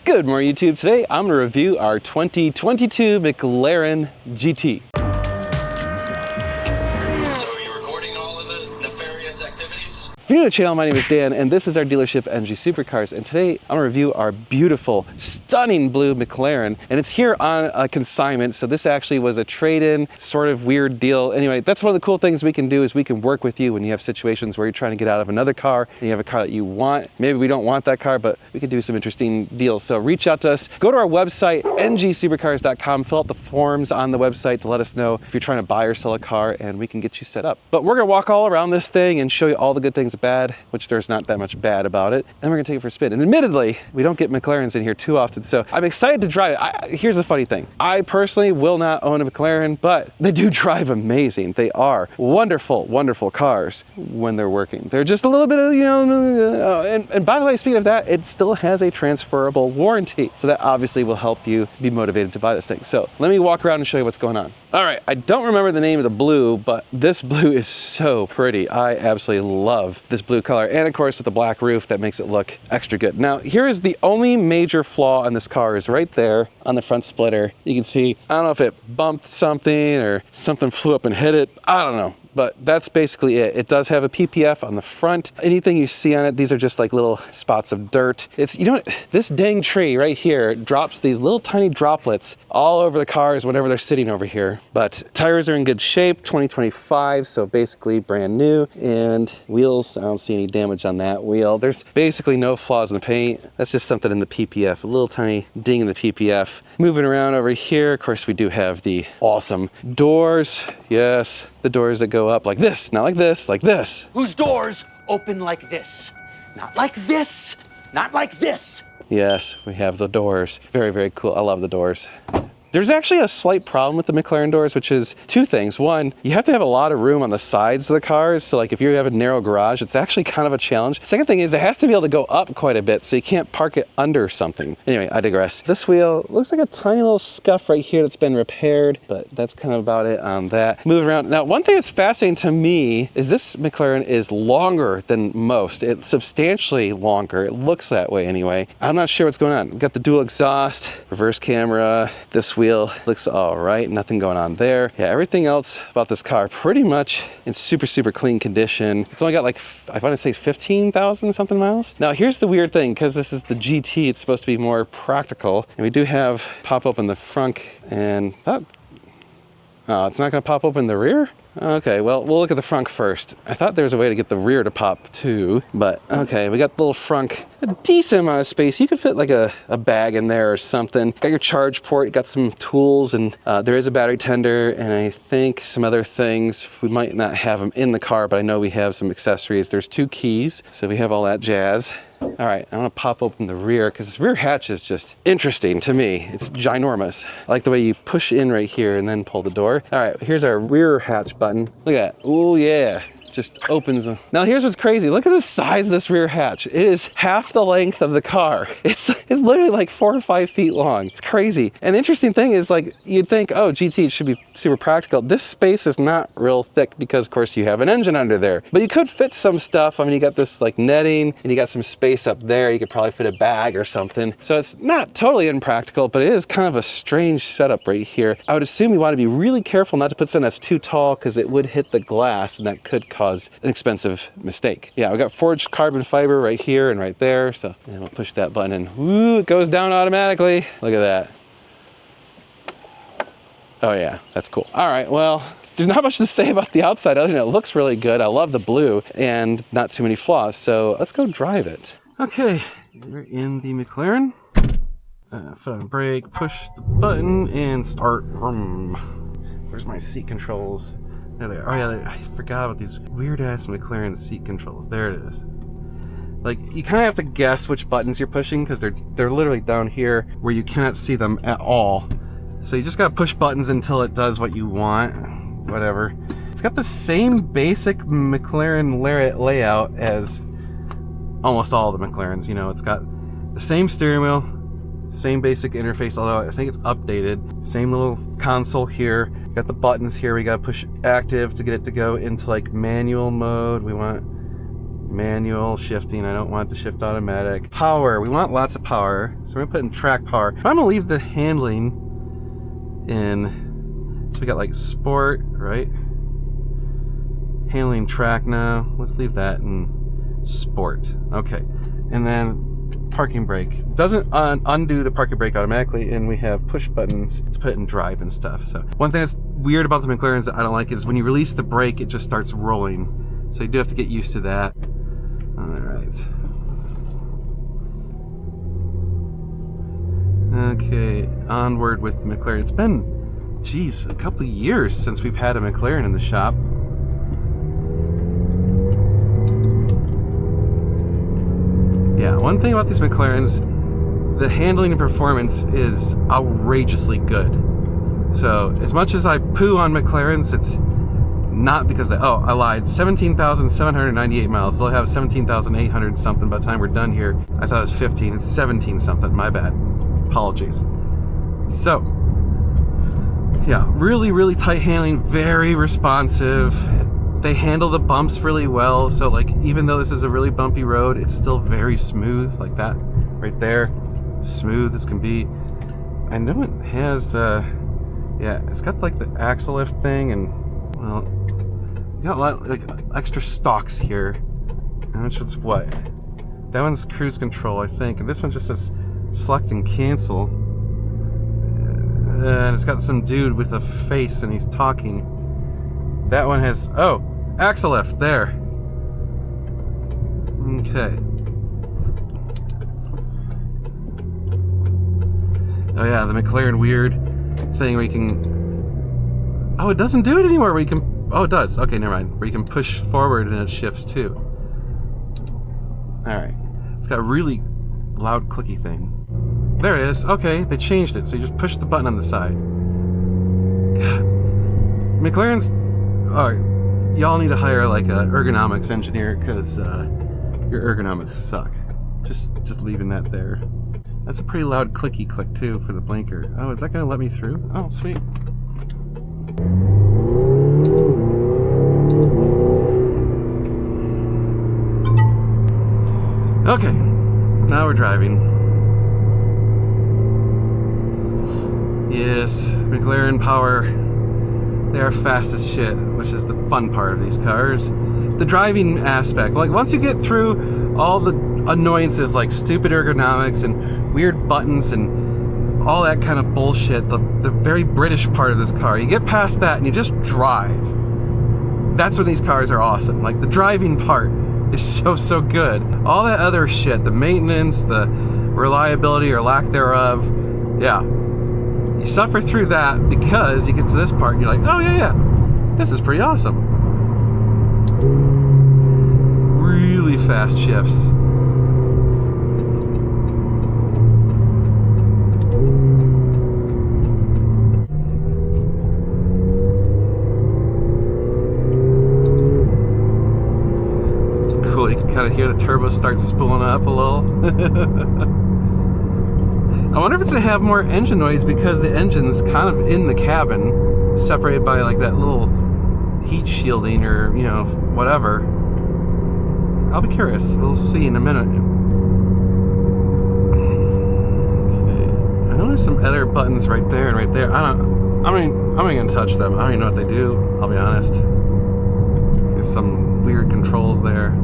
Good morning, YouTube. Today I'm going to review our 2022 McLaren GT. So are you recording all of the nefarious activities? If you're new to the channel, my name is Dan, and this is our dealership, NG Supercars. And today I'm going to review our beautiful, stunning blue McLaren. And it's here on a consignment, so this actually was a trade-in, sort of weird deal. Anyway, that's one of the cool things we can do is we can work with you when you have situations where you're trying to get out of another car and you have a car that you want. Maybe we don't want that car, but we could do some interesting deals. So reach out to us. Go to our website, ngsupercars.com. Fill out the forms on the website to let us know if you're trying to buy or sell a car, and we can get you set up. But we're going to walk all around this thing and show you all the good things bad, which there's not that much bad about it, and we're gonna take it for a spin. And admittedly, we don't get McLarens in here too often, so I'm excited to drive it. Here's the funny thing. I personally will not own a McLaren, but they do drive amazing. They are wonderful, wonderful cars when they're working. They're just a little bit of, and by the way, speaking of that, it still has a transferable warranty, so that obviously will help you be motivated to buy this thing. So let me walk around and show you what's going on. All right, I don't remember the name of the blue, but this blue is so pretty. I absolutely love this blue color, and of course with the black roof that makes it look extra good. Now here is the only major flaw on this car is right there on the front splitter. You can see, I don't know if it bumped something or something flew up and hit it. I don't know. But that's basically it. It does have a PPF on the front. Anything you see on it, these are just like little spots of dirt. It's, you know what, this dang tree right here drops these little tiny droplets all over the cars whenever they're sitting over here. But tires are in good shape, 2025, so basically brand new. And wheels, I don't see any damage on that wheel. There's basically no flaws in the paint. That's just something in the PPF, a little tiny ding in the PPF. Moving around over here, of course, we do have the awesome doors. Yes, the doors that go up like this, not like this, like this. Whose doors open like this, not like this, not like this. Yes, we have the doors. Very, very cool. I love the doors. There's actually a slight problem with the McLaren doors, which is two things. One, you have to have a lot of room on the sides of the cars. So like if you have a narrow garage, it's actually kind of a challenge. Second thing is it has to be able to go up quite a bit, so you can't park it under something. Anyway, I digress. This wheel looks like a tiny little scuff right here that's been repaired, but that's kind of about it on that. Move around. Now, one thing that's fascinating to me is this McLaren is longer than most. It's substantially longer. It looks that way anyway. I'm not sure what's going on. We've got the dual exhaust, reverse camera, this wheel looks all right, nothing going on there. Yeah, everything else about this car pretty much in super, super clean condition. It's only got like, I want to say 15,000 something miles. Now here's the weird thing, because this is the GT, it's supposed to be more practical. And we do have pop open the front, and that, oh, it's not gonna pop open the rear? Okay, well, we'll look at the front first. I thought there was a way to get the rear to pop too, but okay, we got the little front, a decent amount of space. You could fit like a bag in there or something. Got your charge port, you got some tools, and there is a battery tender, and I think some other things. We might not have them in the car, but I know we have some accessories. There's 2 keys, so we have all that jazz. All right, I'm gonna pop open the rear because this rear hatch is just interesting to me. It's ginormous. I like the way you push in right here and then pull the door. All right, here's our rear hatch button. Look at that. Oh yeah. Just opens them. Now here's what's crazy. Look at the size of this rear hatch. It is half the length of the car. It's literally like 4 or 5 feet long. It's crazy. And the interesting thing is, like, you'd think, oh, GT should be super practical. This space is not real thick because of course you have an engine under there, but you could fit some stuff. I mean, you got this like netting and you got some space up there. You could probably fit a bag or something. So it's not totally impractical, but it is kind of a strange setup right here. I would assume you want to be really careful not to put something that's too tall because it would hit the glass and that could cause an expensive mistake. Yeah, we got forged carbon fiber right here and right there. So and we'll push that button and whoo, it goes down automatically. Look at that. Oh yeah, that's cool. All right, well, there's not much to say about the outside other than it looks really good. I love the blue and not too many flaws. So let's go drive it. Okay, we're in the McLaren. Foot on brake, push the button and start. Where's my seat controls? There they are. Oh yeah, I forgot about these weird ass McLaren seat controls. There it is. Like, you kind of have to guess which buttons you're pushing because they're literally down here where you cannot see them at all. So you just gotta push buttons until it does what you want. Whatever. It's got the same basic McLaren layout as almost all the McLarens. You know, it's got the same steering wheel, same basic interface, although I think it's updated. Same little console here. Got the buttons here. We gotta push active to get it to go into like manual mode. We want Manual shifting, I don't want the shift automatic. Power, we want lots of power, so we're gonna put in track power. But I'm gonna leave the handling in, so we got like sport, right? Handling track now, let's leave that in sport. Okay, and then parking brake. Doesn't undo the parking brake automatically, and we have push buttons to put in drive and stuff. So one thing that's weird about the McLarens that I don't like is when you release the brake, it just starts rolling. So you do have to get used to that. Alright. Okay, onward with the McLaren. It's been, geez, a couple of years since we've had a McLaren in the shop. Yeah, one thing about these McLarens, the handling and performance is outrageously good. So, as much as I poo on McLarens, it's not because they, oh, I lied, 17,798 miles. They'll have 17,800 something by the time we're done here. I thought it was 15, it's 17 something, my bad. Apologies. So, yeah, really, really tight handling, very responsive. They handle the bumps really well, so like even though this is a really bumpy road, it's still very smooth, like that right there, smooth as can be. I know it has, yeah, it's got like the axle lift thing, and well, you got a lot like extra stalks here. Which is what? That one's cruise control, I think, and this one just says select and cancel. And it's got some dude with a face, and he's talking. That one has, oh, axle lift, there. Okay. Oh yeah, the McLaren weird thing where you can, oh, it doesn't do it anymore, where you can, oh, it does, okay, never mind, where you can push forward and it shifts too. Alright, it's got a really loud clicky thing. There it is, okay, they changed it, so you just push the button on the side. God. McLaren's, oh, y'all need to hire like a ergonomics engineer, because your ergonomics suck. Just leaving that there. That's a pretty loud clicky click too for the blinker. Oh, is that gonna let me through? Oh, sweet. Okay, now we're driving. Yes, McLaren power. They are fast as shit, which is the fun part of these cars. The driving aspect, like once you get through all the annoyances like stupid ergonomics and weird buttons and all that kind of bullshit, the very British part of this car, you get past that and you just drive. That's when these cars are awesome. Like the driving part is so good. All that other shit, the maintenance, the reliability or lack thereof, yeah. You suffer through that because you get to this part and you're like, oh yeah, this is pretty awesome. Really fast shifts. It's cool, you can kind of hear the turbo start spooling up a little. I wonder if it's going to have more engine noise because the engine's kind of in the cabin, separated by like that little heat shielding or, you know, whatever. I'll be curious. We'll see in a minute. Okay. I know there's some other buttons right there and right there. I'm not even going to touch them. I don't even know what they do, I'll be honest. There's some weird controls there.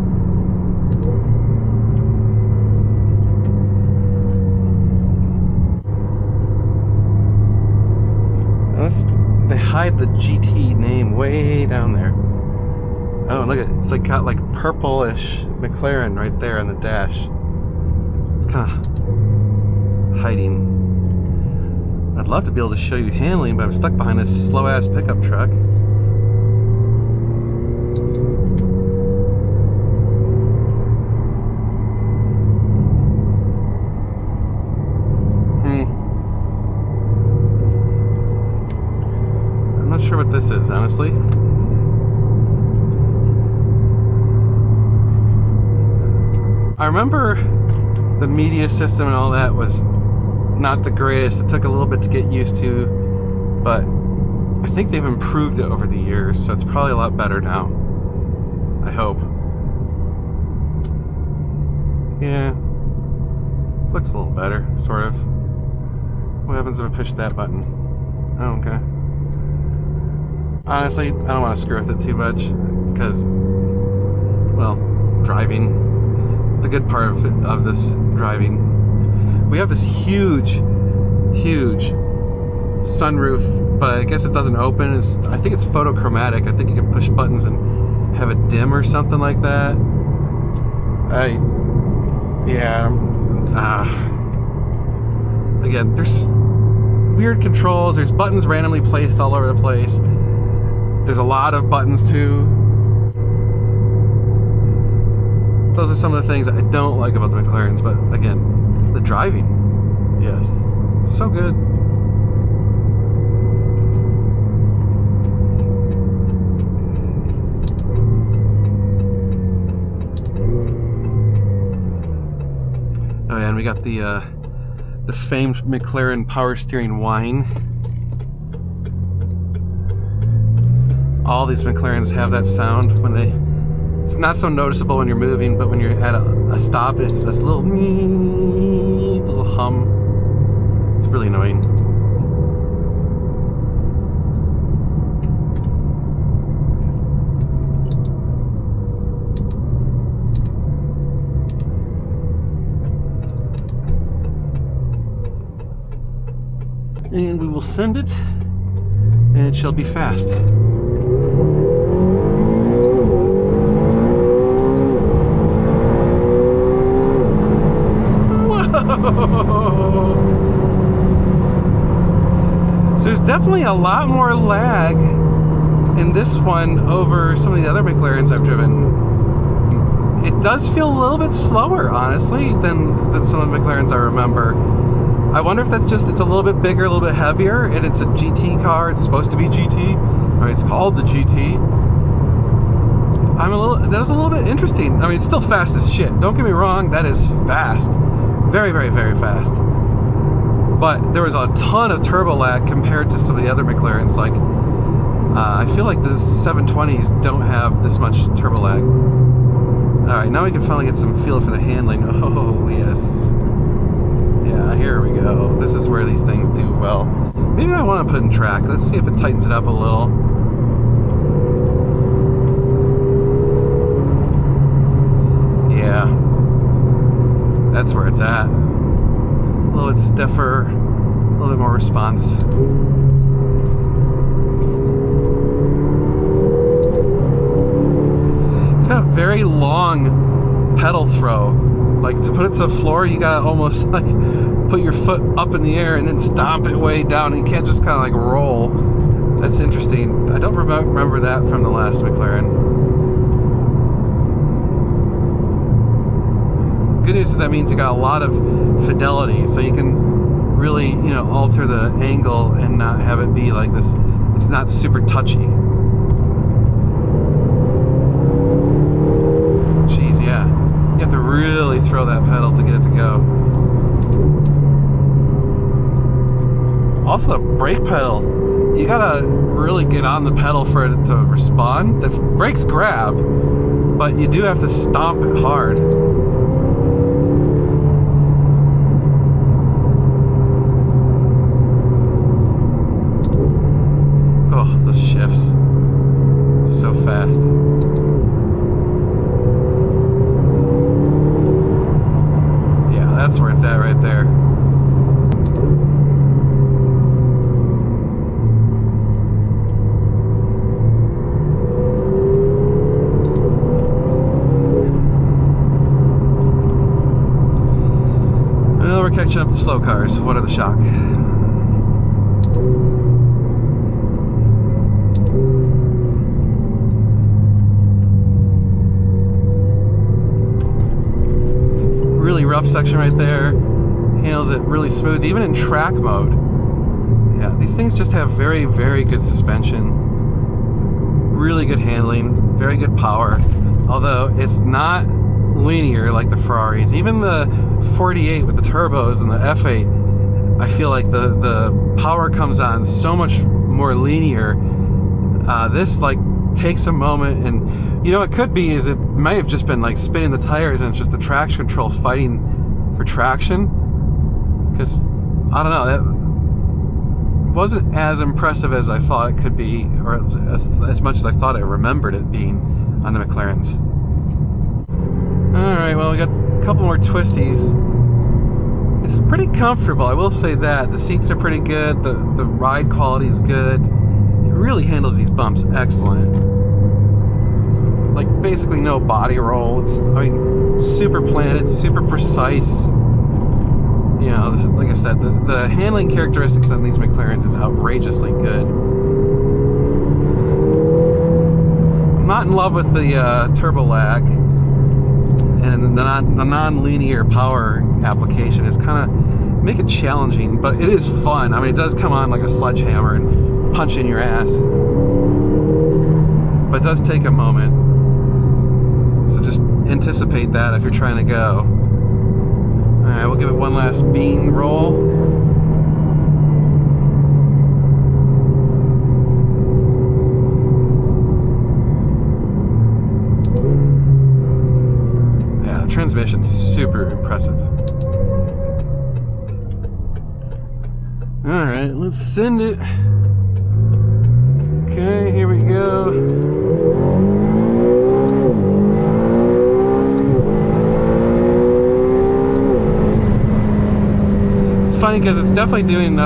They hide the GT name way down there. Oh, look at it. It's like got like purplish McLaren right there on the dash. It's kind of hiding. I'd love to be able to show you handling, but I'm stuck behind this slow-ass pickup truck. Sure what this is, honestly. I remember the media system and all that was not the greatest. It took a little bit to get used to, but I think they've improved it over the years, so it's probably a lot better now. I hope. Yeah. Looks a little better, sort of. What happens if I push that button? Oh, okay. Honestly, I don't want to screw with it too much because, well, driving. The good part of this driving. We have this huge sunroof, but I guess it doesn't open. I think it's photochromatic. I think you can push buttons and have it dim or something like that. Again, there's weird controls. There's buttons randomly placed all over the place. There's a lot of buttons too. Those are some of the things that I don't like about the McLarens, but again, the driving, yes, so good. Oh yeah, and we got the famed McLaren power steering whine. All these McLarens have that sound when it's not so noticeable when you're moving, but when you're at a stop, it's this little hum. It's really annoying. And we will send it, and it shall be fast. Whoa! So there's definitely a lot more lag in this one over some of the other McLarens I've driven. It does feel a little bit slower, honestly, than some of the McLarens I remember. I wonder if that's just, it's a little bit bigger, a little bit heavier, and it's a GT car. It's supposed to be GT. I mean, it's called the GT. That was a little bit interesting. I mean, it's still fast as shit. Don't get me wrong, that is fast. Very, very, very fast. But there was a ton of turbo lag compared to some of the other McLarens. Like, I feel like the 720s don't have this much turbo lag. All right, now we can finally get some feel for the handling. Oh, yes. Yeah, here we go. This is where these things do well. Maybe I want to put it in track. Let's see if it tightens it up a little. Yeah. That's where it's at. A little bit stiffer, a little bit more response. It's got a very long pedal throw. Like, to put it to the floor, you gotta almost like put your foot up in the air and then stomp it way down. You can't just kind of like roll. That's interesting. I don't remember that from the last McLaren. The good news is that means you got a lot of fidelity, so you can really, you know, alter the angle and not have it be like this. It's not super touchy. Jeez, yeah. You have to really throw that pedal to get it to go. Also, the brake pedal, you gotta really get on the pedal for it to respond. The brakes grab, but you do have to stomp it hard. Oh, those shifts. So fast. That's where it's at right there. Well, we're catching up to slow cars. What are the shock? Really rough section right there. Handles it really smooth, even in track mode. Yeah, these things just have very, very good suspension. Really good handling, very good power. Although it's not linear like the Ferraris. Even the 48 with the turbos and the F8, I feel like the power comes on so much more linear. This, like, takes a moment, and you know, it could be is it may have just been like spinning the tires and it's just the traction control fighting for traction, because I don't know, that wasn't as impressive as I thought it could be, or as much as I thought I remembered it being on the McLarens. Alright, well, we got a couple more twisties. It's pretty comfortable, I will say that. The seats are pretty good, the ride quality is good. It really handles these bumps excellent. Like basically no body roll. It's, I mean, super planted, super precise. You know, this, like I said, the handling characteristics on these McLarens is outrageously good. I'm not in love with the turbo lag, and the non-linear power application is kind of make it challenging, but it is fun. I mean, it does come on like a sledgehammer and punch in your ass, but it does take a moment. So just anticipate that if you're trying to go. All right, we'll give it one last bean roll. Yeah, the transmission's super impressive. All right, let's send it. Okay, here we go. It's funny because it's definitely doing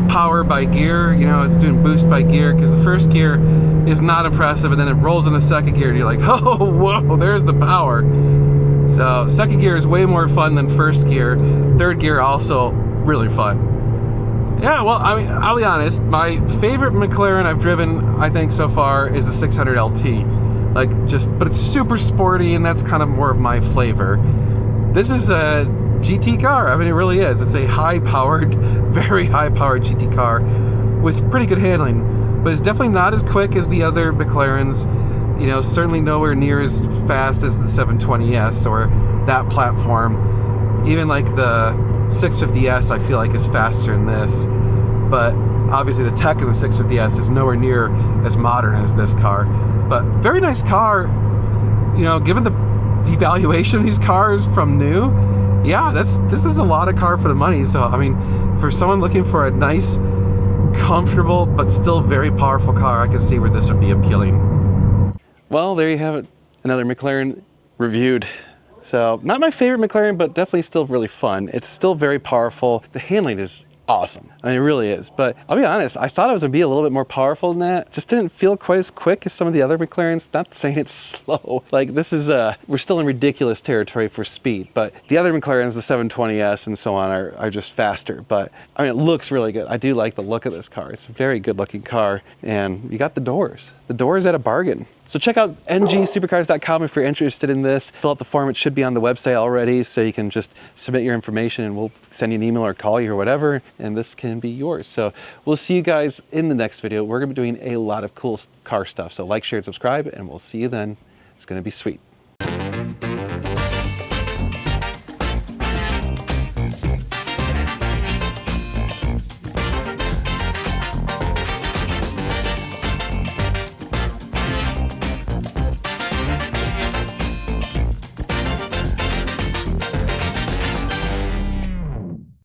power by gear. You know, it's doing boost by gear, because the first gear is not impressive, and then it rolls in the second gear and you're like, oh, whoa, there's the power. So second gear is way more fun than first gear. Third gear also really fun. Yeah, well, I mean, I'll be honest, my favorite McLaren I've driven, I think, so far is the 600 LT. Like, but it's super sporty, and that's kind of more of my flavor. This is a GT car. I mean, it really is. It's a high-powered, very high-powered GT car with pretty good handling, but it's definitely not as quick as the other McLarens. You know, certainly nowhere near as fast as the 720S or that platform. Even like the 650S, I feel like, is faster than this, but obviously the tech in the 650S is nowhere near as modern as this car. But very nice car. You know, given the devaluation of these cars from new, yeah, this is a lot of car for the money. So I mean, for someone looking for a nice, comfortable, but still very powerful car, I can see where this would be appealing. Well, there you have it, another McLaren reviewed. So, not my favorite McLaren, but definitely still really fun. It's still very powerful. The handling is awesome. I mean, it really is. But I'll be honest, I thought it was going to be a little bit more powerful than that. Just didn't feel quite as quick as some of the other McLarens. Not saying it's slow. Like, this is, we're still in ridiculous territory for speed. But the other McLarens, the 720S and so on, are just faster. But, I mean, it looks really good. I do like the look of this car. It's a very good looking car. And you got the doors. The doors at a bargain. So check out ngsupercars.com if you're interested in this. Fill out the form. It should be on the website already, so you can just submit your information and we'll send you an email or call you or whatever, and this can be yours. So we'll see you guys in the next video. We're going to be doing a lot of cool car stuff. So like, share, and subscribe, and we'll see you then. It's going to be sweet.